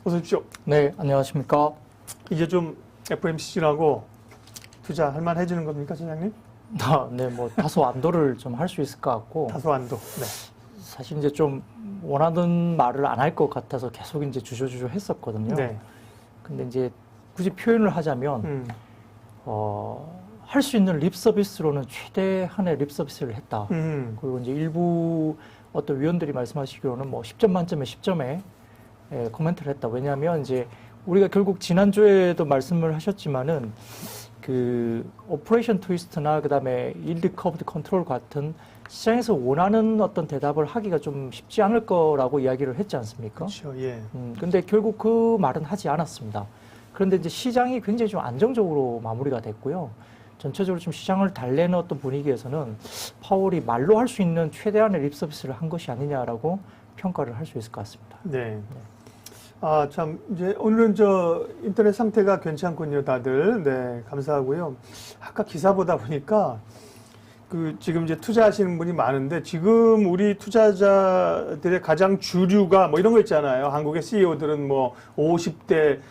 어서 오십시오. 네, 안녕하십니까. 이제 좀 FOMC라고 투자할 만해지는 겁니까, 사장님? 네, 뭐 다소 안도를 좀 할 수 있을 것 같고, 다소 안도. 네. 사실 이제 좀 원하는 말을 안 할 것 같아서 계속 이제 주저주저 했었거든요. 네. 근데 이제 굳이 표현을 하자면, 할 수 있는 립 서비스로는 최대한의 립 서비스를 했다. 그리고 이제 일부 어떤 위원들이 말씀하시기로는 뭐 10점 만점에 10점에 코멘트를 했다. 왜냐하면 이제 우리가 결국 지난주에도 말씀을 하셨지만은 그 오퍼레이션 트위스트나 그다음에 일드 커브드 컨트롤 같은 시장에서 원하는 어떤 대답을 하기가 좀 쉽지 않을 거라고 이야기를 했지 않습니까? 그렇죠. 예. 근데 결국 그 말은 하지 않았습니다. 그런데 이제 시장이 굉장히 좀 안정적으로 마무리가 됐고요. 전체적으로 좀 시장을 달래는 어떤 분위기에서는 파월이 말로 할 수 있는 최대한의 립 서비스를 한 것이 아니냐라고 평가를 할 수 있을 것 같습니다. 네. 아, 참, 이제 오늘은 인터넷 상태가 괜찮군요, 다들. 네, 감사하고요. 아까 기사 보다 보니까 지금 이제 투자하시는 분이 많은데 지금 우리 투자자들의 가장 주류가 뭐 이런 거 있잖아요. 한국의 CEO들은 뭐 50대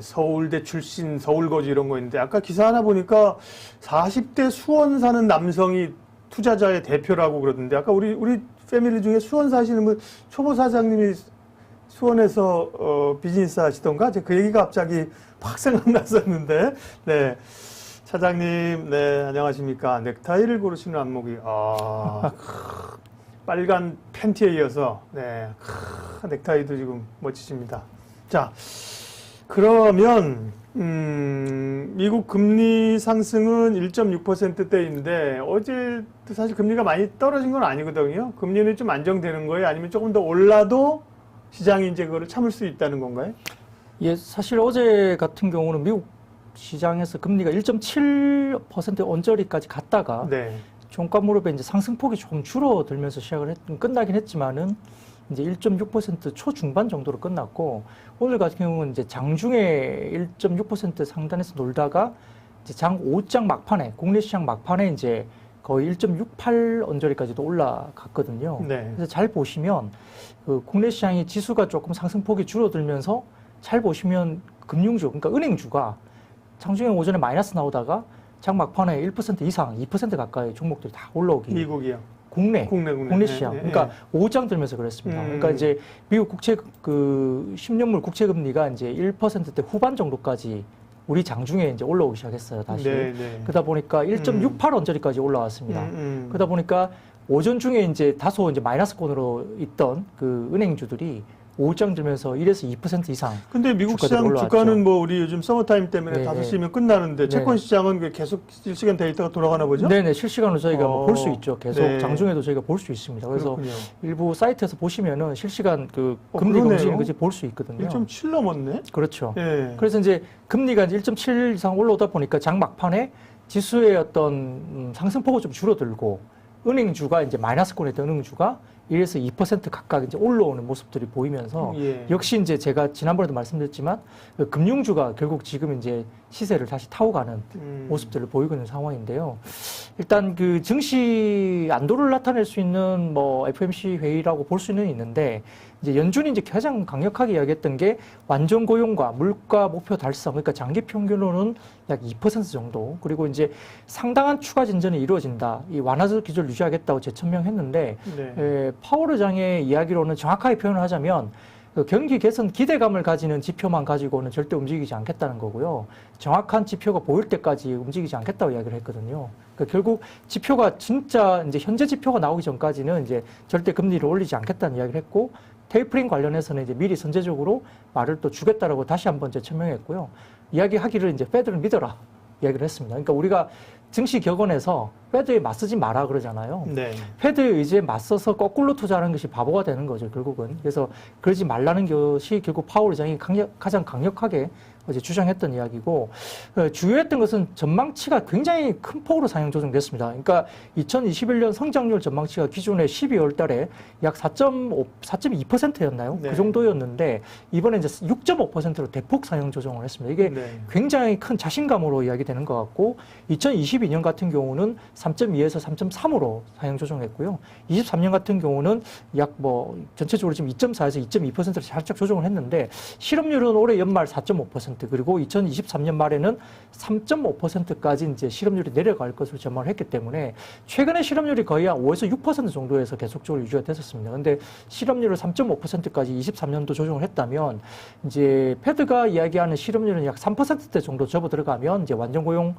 서울대 출신, 서울거지 이런 거 있는데 아까 기사 하나 보니까 40대 수원 사는 남성이 투자자의 대표라고 그러던데 아까 우리 패밀리 중에 수원 사시는 분 초보 사장님이 수원에서 비즈니스 하시던가? 그 얘기가 갑자기 확 생각났었는데, 네. 차장님, 네, 안녕하십니까. 넥타이를 고르시는 안목이, 빨간 팬티에 이어서, 네, 넥타이도 지금 멋지십니다. 자, 그러면, 미국 금리 상승은 1.6%대인데, 어제 사실 금리가 많이 떨어진 건 아니거든요. 금리는 좀 안정되는 거예요? 아니면 조금 더 올라도 시장이 이제 그거를 참을 수 있다는 건가요? 예, 사실 어제 같은 경우는 미국 시장에서 금리가 1.7% 언저리까지 갔다가 네. 종가 무렵에 이제 상승폭이 조금 줄어들면서 끝나긴 했지만은 이제 1.6% 초중반 정도로 끝났고 오늘 같은 경우는 이제 장중에 1.6% 상단에서 놀다가 이제 장 5장 막판에 국내 시장 막판에 이제 거의 1.68 언저리까지도 올라갔거든요. 네. 그래서 잘 보시면 그 국내 시장의 지수가 조금 상승폭이 줄어들면서 잘 보시면 금융주, 그러니까 은행주가 장중에 오전에 마이너스 나오다가 장 막판에 1% 이상, 2% 가까이 종목들이 다 올라오기. 미국이요. 국내 시장. 네, 그러니까 5장 들면서 그랬습니다. 그러니까 이제 미국 국채 10년물 국채 금리가 이제 1%대 후반 정도까지 우리 장중에 이제 올라오기 시작했어요, 다시. 네. 그러다 보니까 1.68 언저리까지 올라왔습니다. 그러다 보니까 오전 중에 이제 다소 이제 마이너스권으로 있던 그 은행주들이 5장 들면서 1에서 2% 이상. 근데 미국 시장 주가는 뭐 우리 요즘 서머타임 때문에 네, 5시면 끝나는데 채권 시장은 계속 실시간 데이터가 돌아가나 보죠? 네네, 실시간으로 저희가 볼 수 있죠. 계속 네. 장중에도 저희가 볼 수 있습니다. 그래서 그렇군요. 일부 사이트에서 보시면은 실시간 그 금리 움직이는 것이 볼 수 있거든요. 1.7 넘었네? 그렇죠. 네. 그래서 이제 금리가 이제 1.7 이상 올라오다 보니까 장 막판에 지수의 어떤 상승폭은 좀 줄어들고 은행주가 이제 마이너스권에 있던 은행주가 1에서 2% 각각 이제 올라오는 모습들이 보이면서 역시 이제 제가 지난번에도 말씀드렸지만 그 금융주가 결국 지금 이제 시세를 다시 타고 가는 모습들을 보이고 있는 상황인데요. 일단 그 증시 안도를 나타낼 수 있는 뭐 FOMC 회의라고 볼 수는 있는데 이제 연준이 이제 가장 강력하게 이야기했던 게 완전 고용과 물가 목표 달성, 그러니까 장기 평균으로는 약 2% 정도, 그리고 이제 상당한 추가 진전이 이루어진다. 이 완화 기조를 유지하겠다고 재천명했는데 파월 의장의 이야기로는 정확하게 표현을 하자면 그 경기 개선 기대감을 가지는 지표만 가지고는 절대 움직이지 않겠다는 거고요. 정확한 지표가 보일 때까지 움직이지 않겠다고 이야기를 했거든요. 그러니까 결국 지표가 진짜 이제 현재 지표가 나오기 전까지는 이제 절대 금리를 올리지 않겠다는 이야기를 했고 테이퍼링 관련해서는 이제 미리 선제적으로 말을 또 주겠다라고 다시 한번 재천명했고요. 이야기하기를 이제 패드를 믿어라 이야기를 했습니다. 그러니까 우리가 증시 격언에서 패드에 맞서지 마라 그러잖아요. 네. 패드의 의지에 맞서서 거꾸로 투자하는 것이 바보가 되는 거죠, 결국은. 그래서 그러지 말라는 것이 결국 파월 의장이 가장 강력하게 어제 주장했던 이야기고, 주요했던 것은 전망치가 굉장히 큰 폭으로 상향 조정됐습니다. 그러니까 2021년 성장률 전망치가 기존에 12월 달에 약 4.2%였나요? 네. 그 정도였는데 이번에 이제 6.5%로 대폭 상향 조정을 했습니다. 이게 네. 굉장히 큰 자신감으로 이야기되는 것 같고, 2022년 같은 경우는 3.2에서 3.3으로 상향 조정했고요. 23년 같은 경우는 약 뭐 전체적으로 지금 2.4에서 2.2%로 살짝 조정을 했는데, 실업률은 올해 연말 4.5%, 그리고 2023년 말에는 3.5%까지 이제 실업률이 내려갈 것으로 전망을 했기 때문에 최근에 실업률이 거의 한 5에서 6% 정도에서 계속적으로 유지가 됐었습니다. 근데 실업률을 3.5%까지 23년도 조정을 했다면, 이제 패드가 이야기하는 실업률은 약 3%대 정도 접어 들어가면 이제 완전 고용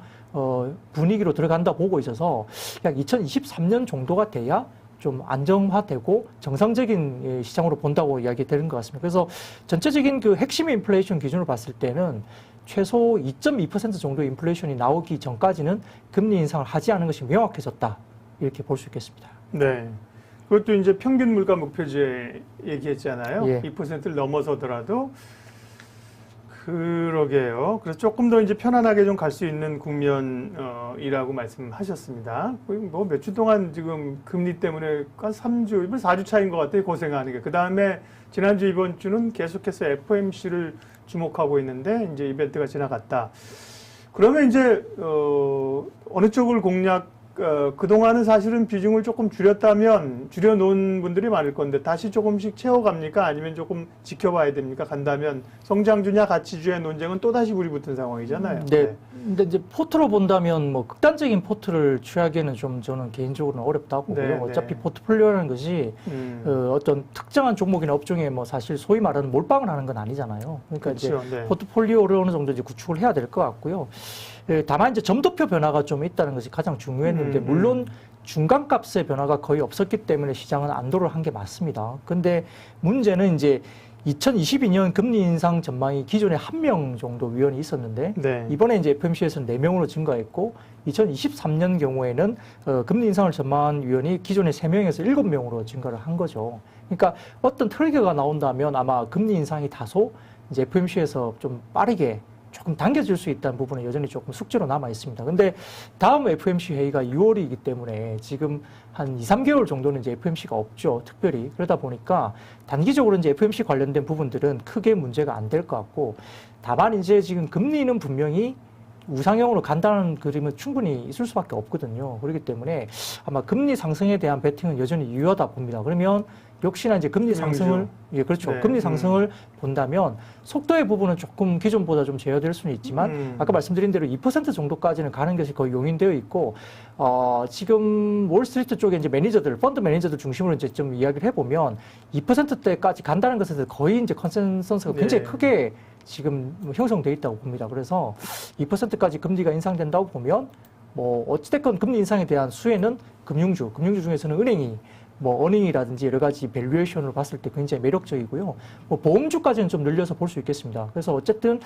분위기로 들어간다 보고 있어서 약 2023년 정도가 돼야 좀 안정화되고 정상적인 시장으로 본다고 이야기되는 것 같습니다. 그래서 전체적인 그 핵심 인플레이션 기준으로 봤을 때는 최소 2.2% 정도 인플레이션이 나오기 전까지는 금리 인상을 하지 않은 것이 명확해졌다, 이렇게 볼 수 있겠습니다. 네. 그것도 이제 평균 물가 목표제 얘기했잖아요. 예. 2%를 넘어서더라도. 그러게요. 그래서 조금 더 이제 편안하게 좀 갈 수 있는 국면이라고 말씀하셨습니다. 뭐 몇 주 동안 지금 금리 때문에 한 3주, 이번 4주 차인 것 같아요. 고생하는 게. 그 다음에 지난주, 이번 주는 계속해서 FOMC를 주목하고 있는데 이제 이벤트가 지나갔다. 그러면 이제 어느 쪽을 그동안은 사실은 비중을 조금 줄여놓은 분들이 많을 건데 다시 조금씩 채워갑니까? 아니면 조금 지켜봐야 됩니까? 간다면 성장주냐 가치주의 논쟁은 또다시 불이 붙은 상황이잖아요. 네. 근데 이제 포트로 본다면 뭐 극단적인 포트를 취하기에는 좀 저는 개인적으로는 어렵다고 보고요. 네, 어차피 네. 포트폴리오라는 것이 어떤 특정한 종목이나 업종에 뭐 사실 소위 말하는 몰빵을 하는 건 아니잖아요. 그러니까 그렇죠. 이제 네. 포트폴리오를 어느 정도 이제 구축을 해야 될 것 같고요. 다만 이제 점도표 변화가 좀 있다는 것이 가장 중요했는데, 물론 중간값의 변화가 거의 없었기 때문에 시장은 안도를 한 게 맞습니다. 근데 문제는 이제 2022년 금리 인상 전망이 기존에 1명 정도 위원이 있었는데, 네. 이번에 이제 FMC에서는 4명으로 증가했고, 2023년 경우에는 금리 인상을 전망한 위원이 기존에 3명에서 7명으로 증가를 한 거죠. 그러니까 어떤 트리거가 나온다면 아마 금리 인상이 다소 이제 FMC에서 좀 빠르게 조금 당겨질 수 있다는 부분은 여전히 조금 숙제로 남아 있습니다. 근데 다음 FMC 회의가 6월이기 때문에 지금 한 2, 3개월 정도는 이제 FMC가 없죠. 특별히. 그러다 보니까 단기적으로 이제 FMC 관련된 부분들은 크게 문제가 안 될 것 같고, 다만 이제 지금 금리는 분명히 우상향으로 간다는 그림은 충분히 있을 수밖에 없거든요. 그렇기 때문에 아마 금리 상승에 대한 베팅은 여전히 유효하다 봅니다. 그러면 역시나 이제 금리 상승을, 예, 그렇죠. 네. 금리 상승을 본다면 속도의 부분은 조금 기존보다 좀 제어될 수는 있지만, 아까 말씀드린 대로 2% 정도까지는 가는 것이 거의 용인되어 있고, 지금 월스트리트 쪽에 이제 펀드 매니저들 중심으로 이제 좀 이야기를 해보면 2%대까지 간다는 것에 대해서 거의 이제 컨센서스가 굉장히 네. 크게 지금 형성되어 있다고 봅니다. 그래서 2%까지 금리가 인상된다고 보면, 뭐 어찌됐건 금리 인상에 대한 수혜는 금융주 중에서는 은행이 뭐 어닝이라든지 여러 가지 밸류에이션으로 봤을 때 굉장히 매력적이고요. 뭐 보험주까지는 좀 늘려서 볼 수 있겠습니다. 그래서 어쨌든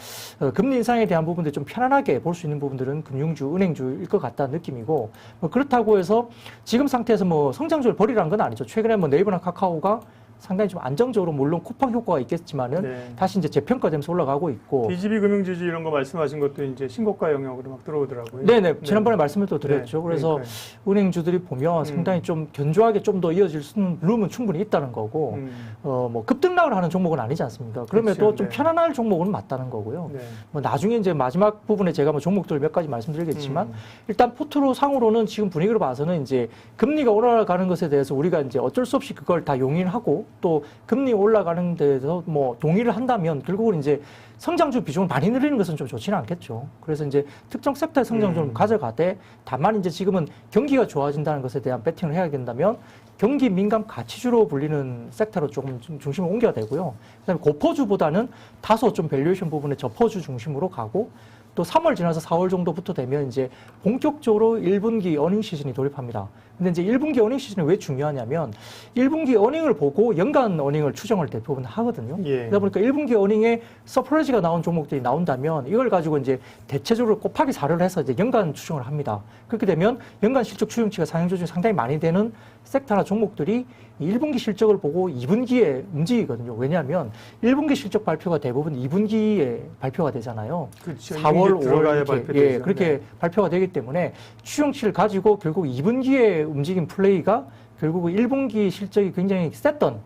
금리 인상에 대한 부분들 좀 편안하게 볼 수 있는 부분들은 금융주, 은행주일 것 같다는 느낌이고, 뭐 그렇다고 해서 지금 상태에서 뭐 성장주를 버리라는 건 아니죠. 최근에 뭐 네이버나 카카오가 상당히 좀 안정적으로, 물론 쿠팡 효과가 있겠지만은 네. 다시 이제 재평가되면서 올라가고 있고. DGB 금융지주 이런 거 말씀하신 것도 이제 신고가 영역으로 막 들어오더라고요. 네네. 지난번에 말씀을 또 드렸죠. 네, 그래서 그러니까요. 은행주들이 보면 상당히 좀 견조하게 좀 더 이어질 수 있는 룸은 충분히 있다는 거고, 뭐 급등락을 하는 종목은 아니지 않습니까? 그럼에도 그렇죠. 좀 네. 편안할 종목은 맞다는 거고요. 네. 뭐 나중에 이제 마지막 부분에 제가 뭐 종목들 몇 가지 말씀드리겠지만, 일단 포트로 상으로는 지금 분위기로 봐서는 이제 금리가 올라가는 것에 대해서 우리가 이제 어쩔 수 없이 그걸 다 용인하고, 또 금리 올라가는 데서 뭐 동의를 한다면 결국은 이제 성장주 비중을 많이 늘리는 것은 좀 좋지는 않겠죠. 그래서 이제 특정 섹터의 성장주를 가져가되, 다만 이제 지금은 경기가 좋아진다는 것에 대한 배팅을 해야 된다면 경기 민감 가치주로 불리는 섹터로 조금 중심을 옮겨야 되고요. 그다음에 고퍼주보다는 다소 좀 밸류에이션 부분에 저퍼주 중심으로 가고, 또 3월 지나서 4월 정도부터 되면 이제 본격적으로 1분기 어닝 시즌이 돌입합니다. 근데 이제 1분기 어닝 시즌이 왜 중요하냐면 1분기 어닝을 보고 연간 어닝을 추정을 대부분 하거든요. 예. 그러다 보니까 1분기 어닝에 서프라이즈가 나온 종목들이 나온다면 이걸 가지고 이제 대체적으로 곱하기 4를 해서 이제 연간 추정을 합니다. 그렇게 되면 연간 실적 추정치가 상향 조정이 상당히 많이 되는 섹터나 종목들이 1분기 실적을 보고 2분기에 움직이거든요. 왜냐하면 1분기 실적 발표가 대부분 2분기에 발표가 되잖아요. 그렇죠. 4월, 5월 발표되죠. 예, 그렇게 발표가 되기 때문에 추정치를 가지고 결국 2분기에 움직인 플레이가 결국 1분기 실적이 굉장히 셌던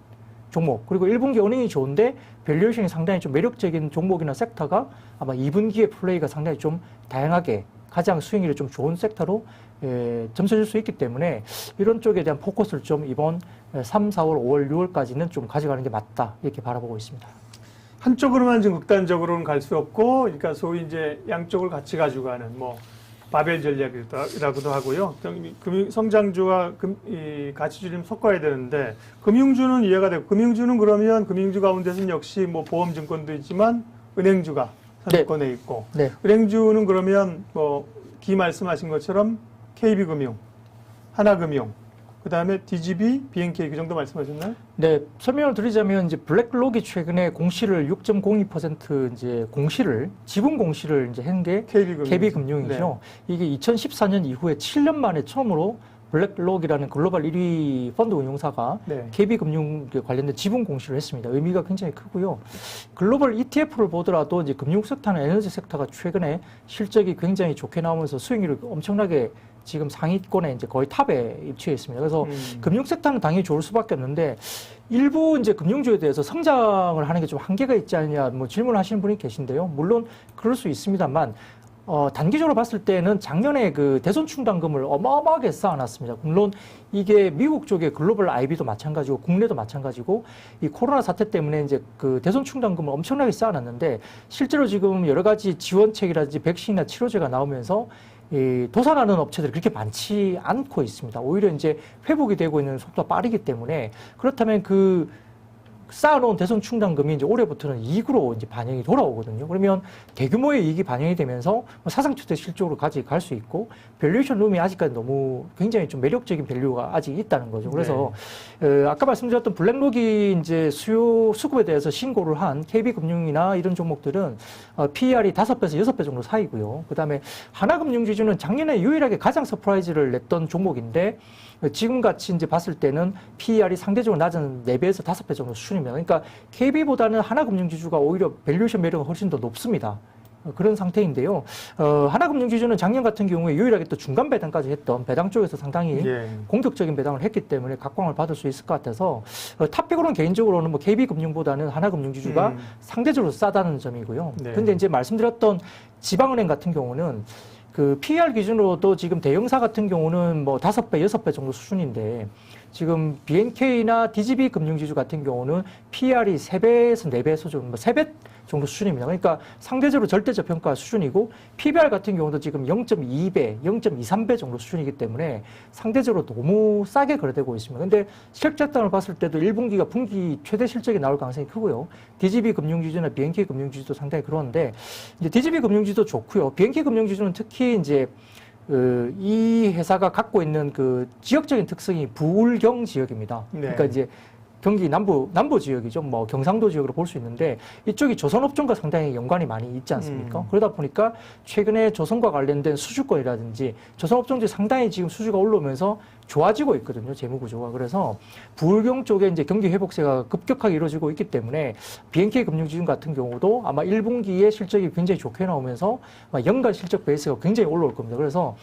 종목, 그리고 1분기 어닝이 좋은데 밸류에이션이 상당히 좀 매력적인 종목이나 섹터가 아마 2분기의 플레이가 상당히 좀 다양하게 가장 수익률이 좀 좋은 섹터로 점쳐질 수 있기 때문에 이런 쪽에 대한 포커스를 좀 이번 3, 4월, 5월, 6월까지는 좀 가져가는 게 맞다 이렇게 바라보고 있습니다. 한쪽으로만 지금 극단적으로는 갈 수 없고, 그러니까 소위 이제 양쪽을 같이 가져가는 뭐 바벨 전략이라고도 하고요. 성장주와 이 가치주를 섞어야 되는데, 금융주는 이해가 되고, 금융주는 그러면 금융주 가운데서는 역시 뭐 보험증권도 있지만 은행주가 선두권에 있고, 네. 은행주는 그러면 뭐 기 말씀하신 것처럼 KB금융, 하나금융, 그 다음에 DGB, BNK 그 정도 말씀하셨나요? 네, 설명을 드리자면 이제 블랙록이 최근에 공시를 6.02% 이제 공시를 지분 공시를 이제 한 게 KB금융이죠. 네. 이게 2014년 이후에 7년 만에 처음으로 블랙록이라는 글로벌 1위 펀드 운용사가 네. KB금융 관련된 지분 공시를 했습니다. 의미가 굉장히 크고요. 글로벌 ETF를 보더라도 이제 금융 섹터나 에너지 섹터가 최근에 실적이 굉장히 좋게 나오면서 수익률이 엄청나게 지금 상위권에 이제 거의 탑에 입치해 있습니다. 그래서 금융 섹터는 당연히 좋을 수밖에 없는데 일부 이제 금융주에 대해서 성장을 하는 게 좀 한계가 있지 않느냐 뭐 질문하시는 분이 계신데요. 물론 그럴 수 있습니다만 단기적으로 봤을 때는 작년에 그 대손 충당금을 어마어마하게 쌓아놨습니다. 물론 이게 미국 쪽의 글로벌 IB도 마찬가지고 국내도 마찬가지고 이 코로나 사태 때문에 이제 그 대손 충당금을 엄청나게 쌓아놨는데 실제로 지금 여러 가지 지원책이라든지 백신이나 치료제가 나오면서 이 도산하는 업체들이 그렇게 많지 않고 있습니다. 오히려 이제 회복이 되고 있는 속도가 빠르기 때문에 그렇다면 그 쌓아놓은 대손 충당금이 이제 올해부터는 이익으로 이제 반영이 돌아오거든요. 그러면 대규모의 이익이 반영이 되면서 사상추대 실적으로 갈 수 있고 밸류에이션 룸이 아직까지 너무 굉장히 좀 매력적인 밸류가 아직 있다는 거죠. 그래서 아까 말씀드렸던 블랙록이 이제 수급에 대해서 신고를 한 KB금융이나 이런 종목들은 PER이 5배에서 6배 정도 사이고요. 그다음에 하나금융지주는 작년에 유일하게 가장 서프라이즈를 냈던 종목인데 지금같이 이제 봤을 때는 PER이 상대적으로 낮은 4배에서 5배 정도 수준입니다. 그러니까 KB보다는 하나금융지주가 오히려 밸류에이션 매력은 훨씬 더 높습니다. 그런 상태인데요. 하나금융지주는 작년 같은 경우에 유일하게 또 중간 배당까지 했던 배당 쪽에서 상당히 공격적인 배당을 했기 때문에 각광을 받을 수 있을 것 같아서 탑픽으로는 개인적으로는 뭐 KB금융보다는 하나금융지주가 상대적으로 싸다는 점이고요. 그런데 이제 말씀드렸던 지방은행 같은 경우는 그 PER 기준으로도 지금 대형사 같은 경우는 뭐 5배, 6배 정도 수준인데 지금 BNK나 DGB 금융지주 같은 경우는 PER이 3배에서 4배 수준, 뭐 3배 정도 수준입니다. 그러니까 상대적으로 절대저평가 수준이고 PBR 같은 경우도 지금 0.2배, 0.23배 정도 수준이기 때문에 상대적으로 너무 싸게 거래되고 있습니다. 근데 실적단을 봤을 때도 1분기가 분기 최대 실적이 나올 가능성이 크고요. DGB 금융지주나 BNK 금융지주도 상당히 그런데 이제 DGB 금융지주도 좋고요. BNK 금융지주는 특히 이제 이 회사가 갖고 있는 그 지역적인 특성이 부울경 지역입니다. 그러니까 이제 경기 남부 지역이죠. 뭐 경상도 지역으로 볼 수 있는데 이쪽이 조선업종과 상당히 연관이 많이 있지 않습니까? 그러다 보니까 최근에 조선과 관련된 수주권이라든지 조선업종들이 상당히 지금 수주가 올라오면서 좋아지고 있거든요. 재무구조가. 그래서 부울경 쪽에 이제 경기 회복세가 급격하게 이루어지고 있기 때문에 BNK 금융지주 같은 경우도 아마 1분기에 실적이 굉장히 좋게 나오면서 연간 실적 베이스가 굉장히 올라올 겁니다. 그래서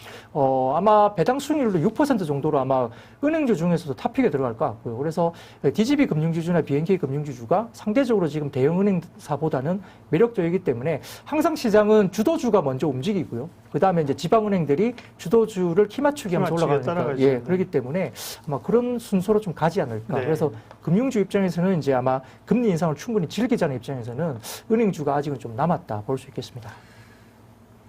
아마 배당 수익률도 6% 정도로 아마 은행주 중에서도 탑픽에 들어갈 것 같고요. 그래서 DGB 금융지주나 BNK 금융지주가 상대적으로 지금 대형 은행사보다는 매력적이기 때문에 항상 시장은 주도주가 먼저 움직이고요. 그 다음에 이제 지방은행들이 주도주를 키맞추기 하면서 올라가니까 그렇기 때문에 아마 그런 순서로 좀 가지 않을까. 그래서 금융주 입장에서는 이제 아마 금리 인상을 충분히 즐기자는 입장에서는 은행주가 아직은 좀 남았다 볼 수 있겠습니다.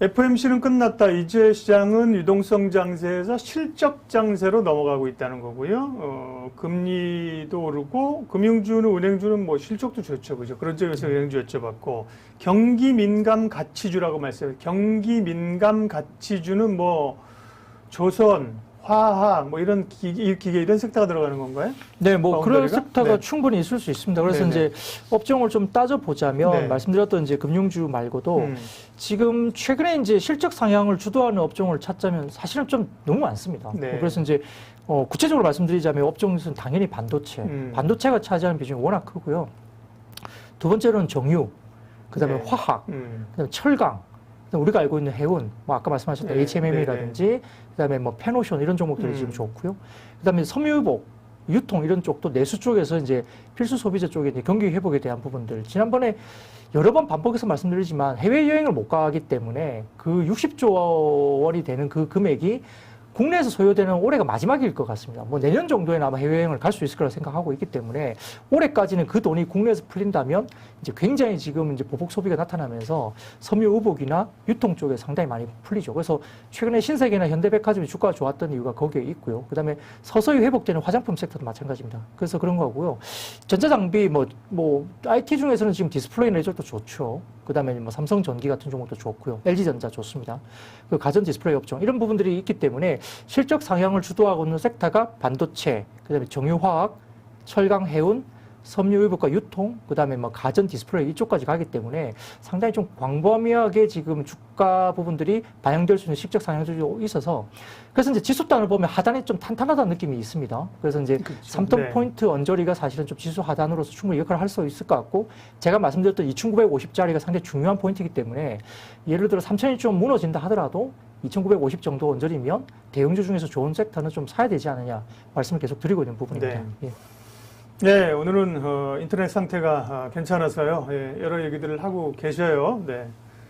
FOMC는 끝났다. 이제 시장은 유동성 장세에서 실적 장세로 넘어가고 있다는 거고요. 금리도 오르고 금융주는 은행주는 뭐 실적도 좋죠, 그죠? 그런 점에서 은행주 여쭤봤고 경기 민감 가치주라고 말씀해요. 경기 민감 가치주는 뭐 조선, 화학, 뭐 이런 기계 이런 섹터가 들어가는 건가요? 네, 뭐 그런 바운더리가? 섹터가 네. 충분히 있을 수 있습니다. 그래서 네네. 이제 업종을 좀 따져보자면 네. 말씀드렸던 이제 금융주 말고도 지금 최근에 이제 실적 상향을 주도하는 업종을 찾자면 사실은 좀 너무 많습니다. 네. 그래서 이제 구체적으로 말씀드리자면 업종에서는 당연히 반도체, 반도체가 차지하는 비중이 워낙 크고요. 두 번째로는 정유, 그다음에 네. 화학, 그다음에 철강, 그다음에 우리가 알고 있는 해운, 뭐 아까 말씀하셨던 네. HMM이라든지 그다음에 뭐 페노션 이런 종목들이 지금 좋고요. 그다음에 섬유유복, 유통 이런 쪽도 내수 쪽에서 이제 필수 소비자 쪽에 이제 경기 회복에 대한 부분들 지난번에 여러 번 반복해서 말씀드리지만 해외 여행을 못 가기 때문에 그 60조 원이 되는 그 금액이 국내에서 소요되는 올해가 마지막일 것 같습니다. 뭐 내년 정도에는 아마 해외여행을 갈 수 있을 거라 생각하고 있기 때문에 올해까지는 그 돈이 국내에서 풀린다면 이제 굉장히 지금 이제 보복 소비가 나타나면서 섬유 의복이나 유통 쪽에 상당히 많이 풀리죠. 그래서 최근에 신세계나 현대백화점이 주가가 좋았던 이유가 거기에 있고요. 그다음에 서서히 회복되는 화장품 섹터도 마찬가지입니다. 그래서 그런 거고요. 전자장비 뭐 IT 중에서는 지금 디스플레이 레저도 좋죠. 그다음에 뭐 삼성전기 같은 종목도 좋고요. LG전자 좋습니다. 그 가전 디스플레이 업종 이런 부분들이 있기 때문에 실적 상향을 주도하고 있는 섹터가 반도체, 그다음에 정유화학, 철강, 해운, 섬유유복과 유통, 그다음에 뭐 가전 디스플레이 이쪽까지 가기 때문에 상당히 좀 광범위하게 지금 주가 부분들이 반영될 수 있는 실적 상향들이 있어서 그래서 이제 지수단을 보면 하단에 좀 탄탄하다는 느낌이 있습니다. 그래서 이제 그렇죠. 3점 포인트 언저리가 사실은 좀 지수 하단으로서 충분히 역할을 할 수 있을 것 같고 제가 말씀드렸던 2,950짜리가 상당히 중요한 포인트이기 때문에 예를 들어 3,000이 좀 무너진다 하더라도 2,950 정도 언저리면 대형주 중에서 좋은 섹터는 좀 사야 되지 않느냐 말씀을 계속 드리고 있는 부분입니다. 네. 예. 네, 오늘은 인터넷 상태가 괜찮아서요. 예, 여러 얘기들을 하고 계셔요. 네.